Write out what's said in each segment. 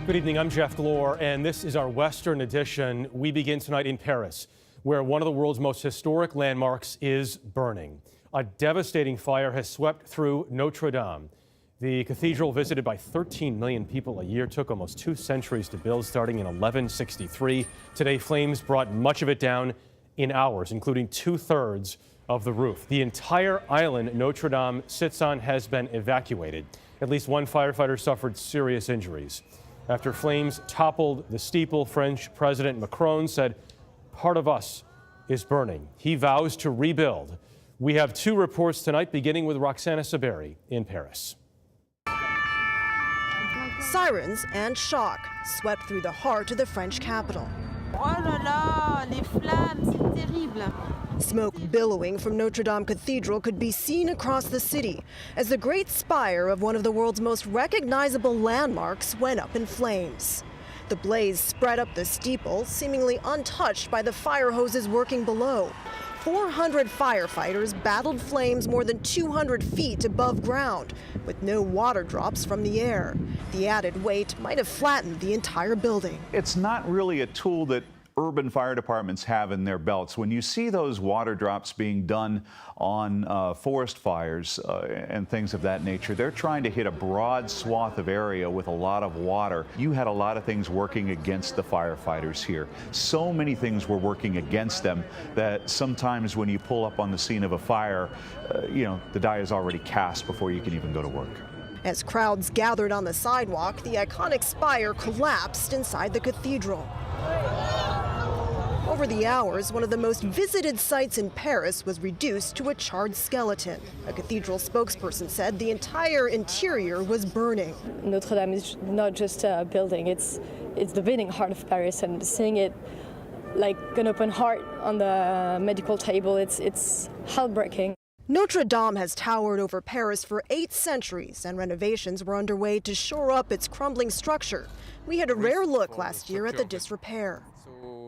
Good evening, I'm Jeff Glor, and this is our Western edition. We begin tonight in Paris, where one of the world's most historic landmarks is burning. A devastating fire has swept through Notre Dame. The cathedral, visited by 13 million people a year, took almost 2 centuries to build, starting in 1163. Today, flames brought much of it down in hours, including 2/3 of the roof. The entire island Notre Dame sits on has been evacuated. At least one firefighter suffered serious injuries. After flames toppled the steeple, French President Macron said, "Part of us is burning." He vows to rebuild. We have 2 reports tonight, beginning with Roxana Saberi in Paris. Sirens and shock swept through the heart of the French capital. Oh là là, les flammes, c'est terrible. Smoke billowing from Notre Dame Cathedral could be seen across the city as the great spire of one of the world's most recognizable landmarks went up in flames. The blaze spread up the steeple, seemingly untouched by the fire hoses working below. 400 firefighters battled flames more than 200 feet above ground, with no water drops from the air. The added weight might have flattened the entire building. It's not really a tool that urban fire departments have in their belts. When you see those water drops being done on forest fires and things of that nature, they're trying to hit a broad swath of area with a lot of water. You had a lot of things working against the firefighters here. So many things were working against them that sometimes when you pull up on the scene of a fire, the die is already cast before you can even go to work. As crowds gathered on the sidewalk, the iconic spire collapsed inside the cathedral. Over the hours, one of the most visited sites in Paris was reduced to a charred skeleton. A cathedral spokesperson said the entire interior was burning. Notre Dame is not just a building, it's the beating heart of Paris, and seeing it like an open heart on the medical table, it's heartbreaking. Notre Dame has towered over Paris for 8 centuries, and renovations were underway to shore up its crumbling structure. We had a rare look last year at the disrepair.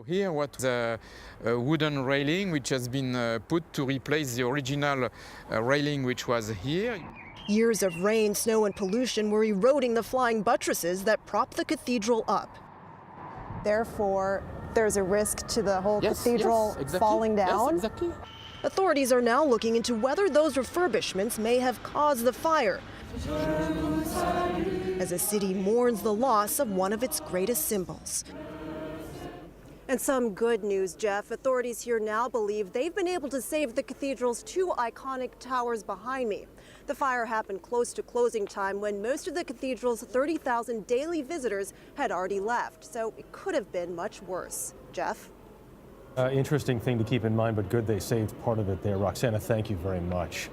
Here was a wooden railing which has been put to replace the original railing which was here. Years of rain, snow, and pollution were eroding the flying buttresses that prop the cathedral up. Therefore, there's a risk to the whole cathedral exactly. falling down? Yes, exactly. Authorities are now looking into whether those refurbishments may have caused the fire, as the city mourns the loss of one of its greatest symbols. And some good news, Jeff. Authorities here now believe they've been able to save the cathedral's 2 iconic towers behind me. The fire happened close to closing time when most of the cathedral's 30,000 daily visitors had already left, so it could have been much worse. Jeff? Interesting thing to keep in mind, but good they saved part of it there. Roxana, thank you very much.